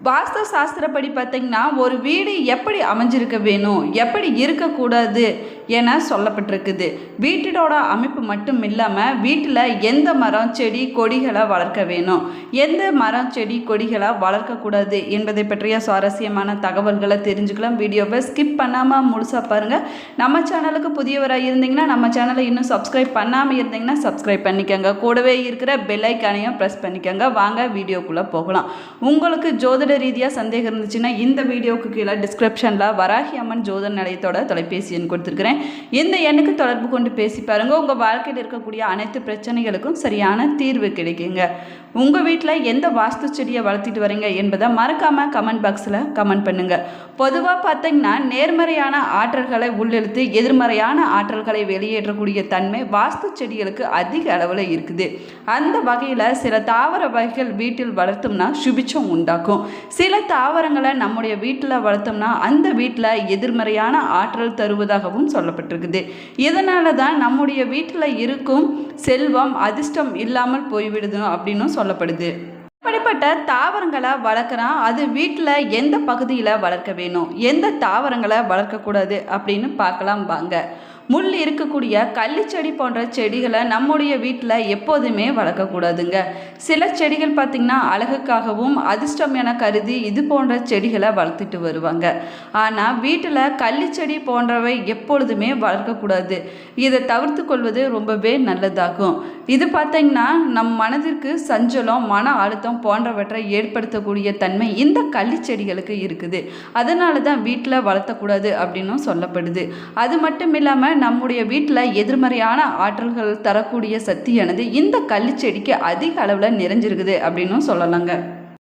வாஸ்து சாஸ்திரப்படி பார்த்தீங்கன்னா ஒரு வீடு எப்படி அமைஞ்சிருக்க வேணும், எப்படி இருக்கக்கூடாது என சொல்லப்பட்டிருக்குது. வீட்டினோட அமைப்பு மட்டும் இல்லாமல் வீட்டில் எந்த மரம் செடி கொடிகளை வளர்க்க வேணும், எந்த மரம் செடி கொடிகளை வளர்க்கக்கூடாது என்பதை பற்றிய சுவாரஸ்யமான தகவல்களை தெரிஞ்சுக்கலாம். வீடியோவை ஸ்கிப் பண்ணாமல் முழுசாக பாருங்கள். நம்ம சேனலுக்கு புதியவராக இருந்தீங்கன்னா நம்ம சேனலை இன்னும் சப்ஸ்கிரைப் பண்ணாமல் இருந்தீங்கன்னா சப்ஸ்கிரைப் பண்ணிக்கோங்க. கூடவே இருக்கிற பெல் ஐக்கானையும் ப்ரெஸ் பண்ணிக்கோங்க. வாங்க வீடியோக்குள்ளே போகலாம். உங்களுக்கு ஜோதிட ரீதியாக சந்தேகம் இருந்துச்சுன்னா இந்த வீடியோவுக்கு கீழே டிஸ்கிரிப்ஷனில் வராகி அம்மன் ஜோதிட நிலையத்தோட தொலைபேசி எண் கொடுத்துருக்கிறேன். இந்த எண்ணுக்கு தொடர்பு கொண்டு பேசி பாருங்கள். உங்கள் வாழ்க்கையில் இருக்கக்கூடிய அனைத்து பிரச்சனைகளுக்கும் சரியான தீர்வு கிடைக்குங்க. உங்கள் வீட்டில் எந்த வாஸ்து செடியை வளர்த்திட்டு வரீங்க என்பதை மறக்காமல் கமெண்ட் பாக்ஸில் கமெண்ட் பண்ணுங்கள். பொதுவாக பார்த்தீங்கன்னா நேர்மறையான ஆற்றல்களை உள்ளெழுத்து எதிர்மறையான ஆற்றல்களை வெளியேற்றக்கூடிய தன்மை வாஸ்து செடிகளுக்கு அதிக அளவில் இருக்குது. அந்த வகையில் சில தாவர வகைகள் வீட்டில் வளர்த்தோம்னா சுபிட்சம் உண்டாக்கும். சில தாவரங்களை நம்முடைய வீட்டில் வளர்த்தோம்னா அந்த வீட்டில் எதிர்மறையான ஆற்றல் தருவதாகவும் சொல்லப்பட்டிருக்குது. இதனால தான் நம்முடைய வீட்டில் இருக்கும் செல்வம் அதிர்ஷ்டம் இல்லாமல் போய்விடுது அப்படின்னு சொல்லப்படுது. இப்படிப்பட்ட தாவரங்களை வளர்க்குறான், அது வீட்டில் எந்த பகுதியில் வளர்க்க வேணும், எந்த தாவரங்களை வளர்க்கக்கூடாது அப்படின்னு பார்க்கலாம் வாங்க. முள் இருக்கக்கூடிய கள்ளிச்செடி போன்ற செடிகளை நம்முடைய வீட்டில் எப்போதுமே வளர்க்கக்கூடாதுங்க. சில செடிகள் பார்த்திங்கன்னா அழகுக்காகவும் அதிர்ஷ்டம் என கருதி இது போன்ற செடிகளை வளர்த்துட்டு வருவாங்க. ஆனால் வீட்டில் கள்ளிச்செடி போன்றவை எப்பொழுதுமே வளர்க்கக்கூடாது. இதை தவிர்த்து கொள்வது ரொம்பவே நல்லதாகும். இது பார்த்திங்கன்னா நம் மனதிற்கு சஞ்சலம், மன அழுத்தம் போன்றவற்றை ஏற்படுத்தக்கூடிய தன்மை இந்த கள்ளிச்செடிகளுக்கு இருக்குது. அதனால தான் வீட்டில் வளர்த்தக்கூடாது அப்படின்னும் சொல்லப்படுது. அது மட்டும் இல்லாமல் நம்முடைய வீட்டில் எதிர்மறையான ஆற்றல்கள் தரக்கூடிய சக்தியானது இந்த கள்ளிச்செடிக்கு அதிக அளவில் நிறைஞ்சிருக்குது அப்படின்னும் சொல்லலாங்க.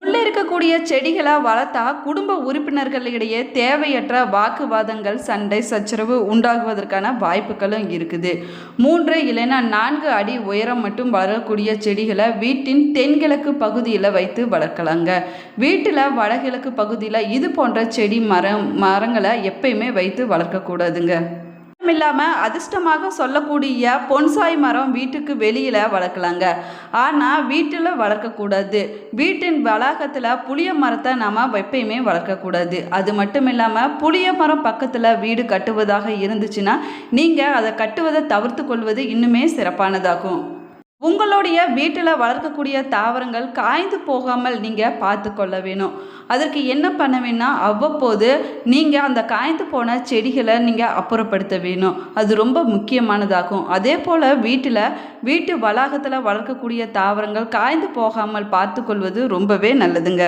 உள்ளே இருக்கக்கூடிய செடிகளை வளர்த்தா குடும்ப உறுப்பினர்களிடையே தேவையற்ற வாக்குவாதங்கள், சண்டை சச்சரவு உண்டாகுவதற்கான வாய்ப்புகளும் இருக்குது. 3 இல்லைன்னா 4 அடி உயரம் மட்டும் வளரக்கூடிய செடிகளை வீட்டின் தென்கிழக்கு பகுதியில் வைத்து வளர்க்கலாங்க. வீட்டில் வடகிழக்கு பகுதியில் இது போன்ற செடி மரங்களை எப்பயுமே வைத்து வளர்க்கக்கூடாதுங்க. இல்லாமல் அதிர்ஷ்டமாக சொல்லக்கூடிய பொன்சாய் மரம் வீட்டுக்கு வெளியில் வளர்க்கலாங்க. ஆனால் வீட்டில் வளர்க்கக்கூடாது. வீட்டின் வளாகத்தில் புளிய மரத்தை நாம் எப்பயுமே வளர்க்கக்கூடாது. அது மட்டும் இல்லாமல் புளிய மரம் பக்கத்தில் வீடு கட்டுவதாக இருந்துச்சுன்னா நீங்கள் அதை கட்டுவதை தவிர்த்து கொள்வது இன்னுமே சிறப்பானதாகும். உங்களுடைய வீட்டில் வளர்க்கக்கூடிய தாவரங்கள் காய்ந்து போகாமல் நீங்கள் பார்த்து கொள்ள வேணும். அதற்கு என்ன பண்ண வேணும்னா அவ்வப்போது நீங்கள் அந்த காய்ந்து போன செடிகளை நீங்கள் அப்புறப்படுத்த வேணும். அது ரொம்ப முக்கியமானதாகும். அதே போல் வீட்டு வளாகத்தில் வளர்க்கக்கூடிய தாவரங்கள் காய்ந்து போகாமல் பார்த்து கொள்வது ரொம்பவே நல்லதுங்க.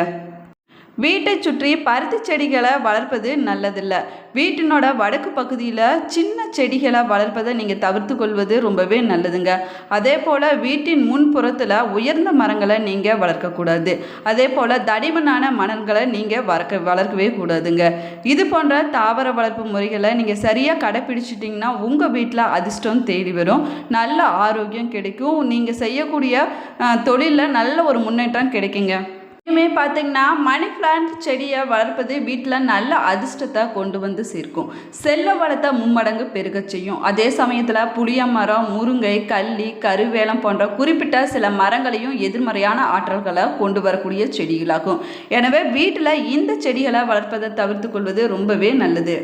வீட்டை சுற்றி பருத்தி செடிகளை வளர்ப்பது நல்லதில்லை. வீட்டினோட வடக்கு பகுதியில் சின்ன செடிகளை வளர்ப்பதை நீங்கள் தவிர்த்து கொள்வது ரொம்பவே நல்லதுங்க. அதே போல் வீட்டின் முன்புறத்தில் உயர்ந்த மரங்களை நீங்கள் வளர்க்கக்கூடாது. அதே போல் தடிமனான மணல்களை நீங்கள் வளர்க்கவே கூடாதுங்க. இது போன்ற தாவர வளர்ப்பு முறைகளை நீங்கள் சரியாக கடைப்பிடிச்சிட்டிங்கன்னா உங்கள் வீட்டில் அதிர்ஷ்டம் தேடி வரும், நல்ல ஆரோக்கியம் கிடைக்கும், நீங்கள் செய்யக்கூடிய தொழிலில் நல்ல ஒரு முன்னேற்றம் கிடைக்குங்க. இனிமே பார்த்தீங்கன்னா மணி பிளான்ட் செடியை வளர்ப்பது வீட்டில் நல்ல அதிர்ஷ்டத்தை கொண்டு வந்து சேர்க்கும். செல்வ வளத்தை மும்மடங்கு பெருக செய்யும். அதே சமயத்தில் புளிய மரம், முருங்கை, கள்ளி, கருவேலம் போன்ற குறிப்பிட்ட சில மரங்களையும் எதிர்மறையான ஆற்றல்களை கொண்டு வரக்கூடிய செடிகளாகும். எனவே வீட்டில் இந்த செடிகளை வளர்ப்பதை தவிர்த்து கொள்வது ரொம்பவே நல்லது.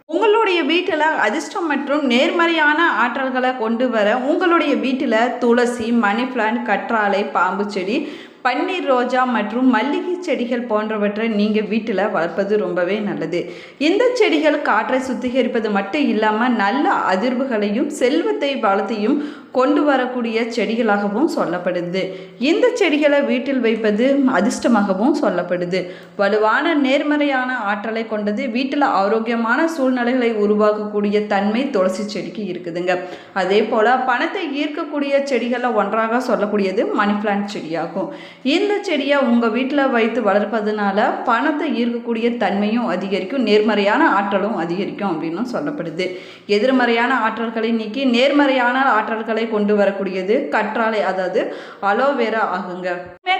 உங்களுடைய வீட்டில் அதிர்ஷ்டம் மற்றும் நேர்மறையான ஆற்றல்களை கொண்டு வர உங்களுடைய வீட்டில் துளசி, மணி பிளான்ட், கற்றாழை, பாம்பு செடி, பன்னீர் ரோஜா மற்றும் மல்லிகை செடிகள் போன்றவற்றை நீங்கள் வீட்டில் வளர்ப்பது ரொம்பவே நல்லது. இந்த செடிகள் காற்றை சுத்திகரிப்பது மட்டும் இல்லாமல் நல்ல அதிர்வுகளையும் செல்வத்தை வளத்தையும் கொண்டு வரக்கூடிய செடிகளாகவும் சொல்லப்படுது. இந்த செடிகளை வீட்டில் வைப்பது அதிர்ஷ்டமாகவும் சொல்லப்படுது. வலுவான நேர்மறையான ஆற்றலை கொண்டது. வீட்டில் ஆரோக்கியமான சூழ்நிலைகளை உருவாக்கக்கூடிய தன்மை துளசி செடிக்கு இருக்குதுங்க. அதே போல் பணத்தை ஈர்க்கக்கூடிய செடிகளை ஒன்றாக சொல்லக்கூடியது மணி பிளான்ட் செடியாகும். இந்த செடியை உங்கள் வீட்டில் வைத்து வளர்ப்பதனால பணத்தை ஈர்க்கக்கூடிய தன்மையும் அதிகரிக்கும், நேர்மறையான ஆற்றலும் அதிகரிக்கும் அப்படின்னு சொல்லப்படுது. எதிர்மறையான ஆற்றல்களை நீக்கி நேர்மறையான ஆற்றல்களை கொண்டு வரக்கூடியது கற்றாழை, அதாவது அலோவேரா ஆகுங்க.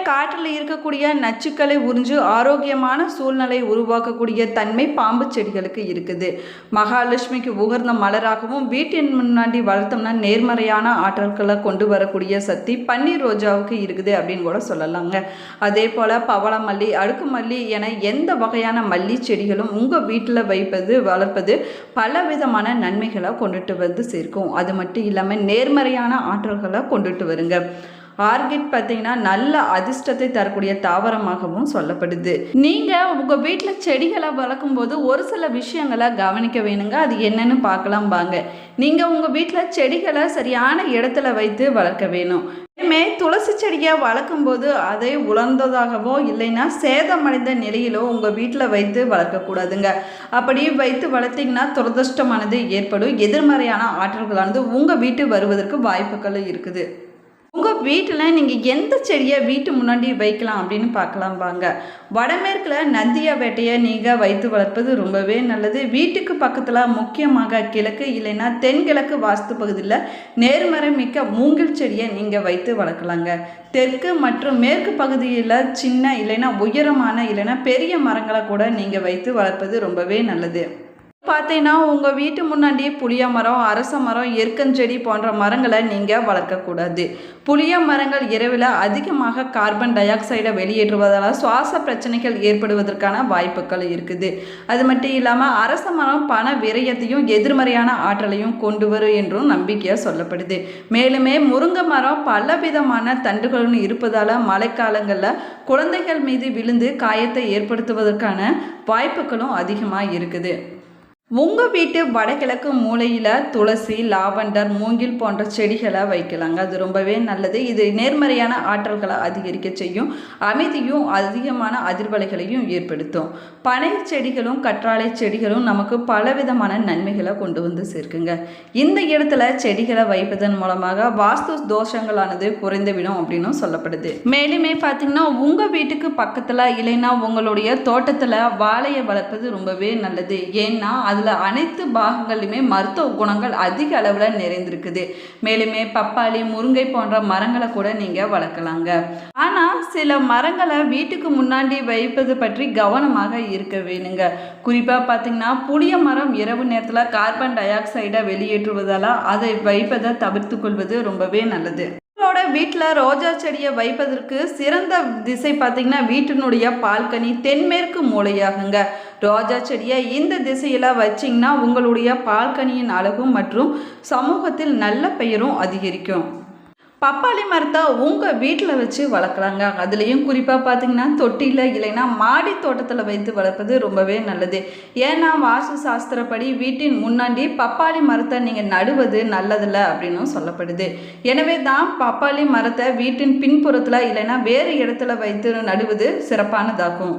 காற்றில் இருக்கக்கூடிய நச்சுக்களை உறிஞ்சு ஆரோக்கியமான சூழ்நிலை உருவாக்கக்கூடிய தன்மை பாம்பு செடிகளுக்கு இருக்குது. மகாலட்சுமிக்கு உகர்ந்த மலராகவும் வீட்டின் முன்னாடி வளர்த்தோம்னா நேர்மறையான ஆற்றல்களை கொண்டு வரக்கூடிய சக்தி பன்னீர் ரோஜாவுக்கு இருக்குது அப்படின்னு கூட சொல்லலாம். சொல்லலாங்க. அதே போல் பவளமல்லி, அடுக்குமல்லி என எந்த வகையான மல்லி செடிகளும் உங்கள் வீட்டில் வளர்ப்பது பலவிதமான நன்மைகளை கொண்டுட்டு வந்து சேர்க்கும். அது மட்டும் இல்லாமல் நேர்மறையான ஆற்றல்களை கொண்டுட்டு வருங்க. ஆர்கிட் பார்த்தீங்கன்னா நல்ல அதிர்ஷ்டத்தை தரக்கூடிய தாவரமாகவும் சொல்லப்படுது. நீங்கள் உங்கள் வீட்டில் செடிகளை வளர்க்கும் போது ஒரு சில விஷயங்களை கவனிக்க வேணுங்க. அது என்னன்னு பார்க்கலாம் வாங்க. நீங்கள் உங்கள் வீட்டில் செடிகளை சரியான இடத்துல வைத்து வளர்க்க வேணும். இனிமேல் துளசி செடியை வளர்க்கும் போது அதை உலர்ந்ததாகவோ இல்லைன்னா சேதமடைந்த நிலையிலோ உங்கள் வீட்டில் வைத்து வளர்க்கக்கூடாதுங்க. அப்படி வைத்து வளர்த்திங்கன்னா துரதிர்ஷ்டமானது ஏற்படும். எதிர்மறையான ஆற்றல்களானது உங்கள் வீட்டு வருவதற்கு வாய்ப்புகள் இருக்குது. உங்கள் வீட்டில் நீங்கள் எந்த செடியை வீட்டு முன்னாடி வைக்கலாம் அப்படின்னு பார்க்கலாம் வாங்க. வடமேற்கில் நந்தியா வேட்டையை நீங்கள் வைத்து வளர்ப்பது ரொம்பவே நல்லது. வீட்டுக்கு பக்கத்தில் முக்கியமாக கிழக்கு இல்லைன்னா தென்கிழக்கு வாஸ்து பகுதியில் நேர்மறை மிக்க மூங்கில் செடியை நீங்கள் வைத்து வளர்க்கலாங்க. தெற்கு மற்றும் மேற்கு பகுதியில் சின்ன இல்லைன்னா உயரமான இல்லைன்னா பெரிய மரங்களை கூட நீங்கள் வைத்து வளர்ப்பது ரொம்பவே நல்லது. பார்த்தீங்கன்னா உங்கள் வீட்டு முன்னாடி புளிய மரம், அரச மரம், எருக்கஞ்செடி போன்ற மரங்களை நீங்கள் வளர்க்கக்கூடாது. புளிய மரங்கள் இரவில் அதிகமாக கார்பன் டை ஆக்சைடை வெளியேற்றுவதால் சுவாச பிரச்சனைகள் ஏற்படுவதற்கான வாய்ப்புகள் இருக்குது. அது மட்டும் இல்லாமல் அரச மரம் பண விரயத்தையும் எதிர்மறையான ஆற்றலையும் கொண்டு வரும் என்றும் நம்பிக்கையாக சொல்லப்படுது. மேலுமே முருங்கை மரம் பலவிதமான தண்டுகளும் இருப்பதால் மழைக்காலங்களில் குழந்தைகள் மீது விழுந்து காயத்தை ஏற்படுத்துவதற்கான வாய்ப்புகளும் அதிகமாக இருக்குது. உங்கள் வீட்டு வடகிழக்கு மூலையில் துளசி, லாவெண்டர், மூங்கில் போன்ற செடிகளை வைக்கலாங்க. அது ரொம்பவே நல்லது. இது நேர்மறையான ஆற்றல்களை அதிகரிக்க செய்யும். அமைதியும் அதிகமான அதிர்வலைகளையும் ஏற்படுத்தும். பனை செடிகளும் கற்றாழை செடிகளும் நமக்கு பலவிதமான நன்மைகளை கொண்டு வந்து சேர்க்குங்க. இந்த இடத்துல செடிகளை வைப்பதன் மூலமாக வாஸ்து தோஷங்களானது குறைந்துவிடும் அப்படின்னு சொல்லப்படுது. மேலுமே பார்த்தீங்கன்னா உங்கள் வீட்டுக்கு பக்கத்தில் இல்லைன்னா உங்களுடைய தோட்டத்தில் வாழையை வளர்ப்பது ரொம்பவே நல்லது. ஏன்னா அதில் அனைத்து பாகங்களிலுமே மருத்துவ குணங்கள் அதிக அளவில் நிறைந்திருக்குது. மேலுமே பப்பாளி, முருங்கை போன்ற மரங்களை கூட நீங்கள் வளர்க்கலாங்க. ஆனால் சில மரங்களை வீட்டுக்கு முன்னாடி வைப்பது பற்றி கவனமாக இருக்க வேணுங்க. குறிப்பாக பார்த்தீங்கன்னா புளிய மரம் இரவு நேரத்தில் கார்பன் டை ஆக்சைடை வெளியேற்றுவதால் அதை வைப்பதை தவிர்த்து கொள்வது ரொம்பவே நல்லது. வீட்டில் ரோஜா செடியை வைப்பதற்கு சிறந்த திசை பார்த்தீங்கன்னா வீட்டினுடைய பால்கனி தென்மேற்கு மூலையாகுங்க. ரோஜா செடியை இந்த திசையில் வச்சிங்கன்னா உங்களுடைய பால்கனியின் அழகும் மற்றும் சமூகத்தில் நல்ல பெயரும் அதிகரிக்கும். பப்பாளி மரத்தை உங்கள் வீட்டில் வச்சு வளர்க்குறாங்க. அதுலேயும் குறிப்பாக பார்த்தீங்கன்னா தொட்டியில் இல்லைன்னா மாடி தோட்டத்தில் வைத்து வளர்ப்பது ரொம்பவே நல்லது. ஏன்னா வாஸ்து சாஸ்திரப்படி வீட்டின் முன்னாடி பப்பாளி மரத்தை நீங்கள் நடுவது நல்லதில்ல அப்படின்னு சொல்லப்படுது. எனவே தான் பப்பாளி மரத்தை வீட்டின் பின்புறத்தில் இல்லைன்னா வேறு இடத்துல வைத்து நடுவது சிறப்பானதாகும்.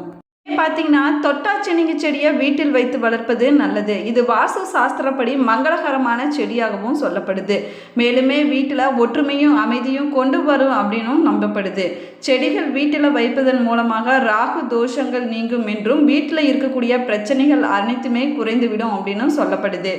பார்த்தீங்கன்னா தொட்டாச்சினிங்கி செடியை வீட்டில் வைத்து வளர்ப்பது நல்லது. இது வாஸ்து சாஸ்திரப்படி மங்களகரமான செடியாகவும் சொல்லப்படுது. மேலுமே வீட்டில் ஒற்றுமையும் அமைதியும் கொண்டு வரும் அப்படின்னும் நம்பப்படுது. செடிகள் வீட்டில் வைப்பதன் மூலமாக ராகு தோஷங்கள் நீங்கும் என்றும் வீட்டில் இருக்கக்கூடிய பிரச்சனைகள் அனைத்துமே குறைந்துவிடும் அப்படின்னு சொல்லப்படுது.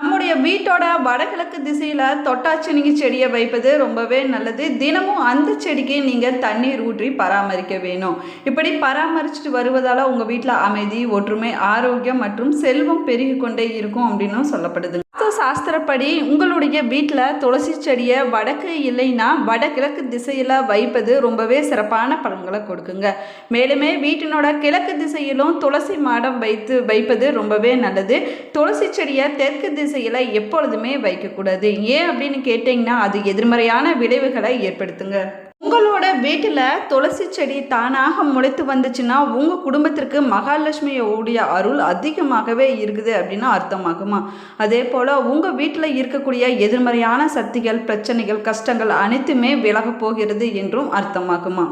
நம்முடைய வீட்டோட வடகிழக்கு திசையில் தொட்டாச்சினிங்கி செடியை வைப்பது ரொம்பவே நல்லது. தினமும் அந்த செடிக்கு நீங்கள் தண்ணீர் ஊற்றி பராமரிக்க வேணும். இப்படி பராமரிச்சுட்டு வருவதால் உங்கள் வீட்டில் அமைதி, ஒற்றுமை, ஆரோக்கியம் மற்றும் செல்வம் பெருகி கொண்டே இருக்கும் அப்படின்னு சொல்லப்படுது. சாஸ்திரப்படி உங்களுடைய வீட்டில் துளசி செடியை வடக்கு இல்லைன்னா வடகிழக்கு திசையில் வைப்பது ரொம்பவே சிறப்பான பலன்களை கொடுக்குங்க. மேலுமே வீட்டினோட கிழக்கு திசையிலும் துளசி மாடம் வைப்பது ரொம்பவே நல்லது. துளசி செடியை தெற்கு திசையில் எப்பொழுதுமே வைக்கக்கூடாது. ஏன் அப்படின்னு கேட்டிங்கன்னா அது எதிர்மறையான விளைவுகளை ஏற்படுத்துங்க. உங்களோட வீட்டில் துளசி செடி தானாக முளைத்து வந்துச்சுன்னா உங்கள் குடும்பத்திற்கு மகாலட்சுமியோடைய அருள் அதிகமாகவே இருக்குது அப்படின்னு அர்த்தமாகுமா. அதே போல் உங்கள் வீட்டில் இருக்கக்கூடிய எதிர்மறையான சக்திகள், பிரச்சனைகள், கஷ்டங்கள் அனைத்துமே விலக போகிறது என்றும் அர்த்தமாகுமா.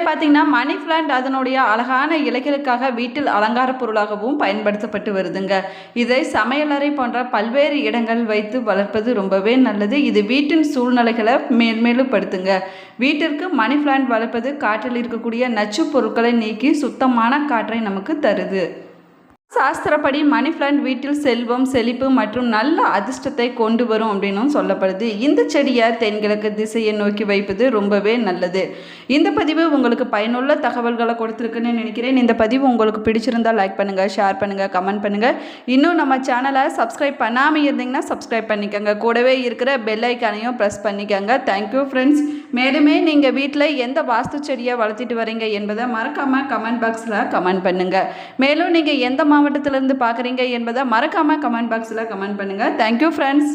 பார்த்தீங்கன்னா மணி பிளான்ட் அதனுடைய அழகான இலைகளுக்காக வீட்டில் அலங்கார பொருளாகவும் பயன்படுத்தப்பட்டு வருதுங்க. இதை சமையலறை போன்ற பல்வேறு இடங்கள் வைத்து வளர்ப்பது ரொம்பவே நல்லது. இது வீட்டின் சூழ்நிலைகளை மேல்மேலும் படுத்துங்க. வீட்டிற்கு மணி பிளான்ட் வளர்ப்பது காற்றில் இருக்கக்கூடிய நச்சு பொருட்களை நீக்கி சுத்தமான காற்றை நமக்கு தருது. சாஸ்திரப்படி மணி பிளான்ட் வீட்டில் செல்வம் செழிப்பு மற்றும் நல்ல அதிர்ஷ்டத்தை கொண்டு வரும் அப்படின்னும் சொல்லப்படுது. இந்த செடியை தென்கிழக்கு திசையை நோக்கி வைப்பது ரொம்பவே நல்லது. இந்த பதிவு உங்களுக்கு பயனுள்ள தகவல்களை கொடுத்துருக்குன்னு நினைக்கிறேன். இந்த பதிவு உங்களுக்கு பிடிச்சிருந்தால் லைக் பண்ணுங்கள், ஷேர் பண்ணுங்கள், கமெண்ட் பண்ணுங்கள். இன்னும் நம்ம சேனலை சப்ஸ்கிரைப் பண்ணாமல் இருந்தீங்கன்னா சப்ஸ்கிரைப் பண்ணிக்கோங்க. கூடவே இருக்கிற பெல் ஐக்கானையும் ப்ரெஸ் பண்ணிக்கோங்க. Thank you friends. மேலுமே நீங்கள் வீட்டில் எந்த வாஸ்து செடியை வளர்த்திட்டு வரீங்க என்பதை மறக்காமல் கமெண்ட் பாக்ஸில் கமெண்ட் பண்ணுங்கள். மேலும் நீங்கள் எந்த மாவட்டத்திலிருந்து பார்க்குறீங்க என்பதை மறக்காமல் கமெண்ட் பாக்ஸில் கமெண்ட் பண்ணுங்கள். Thank you friends.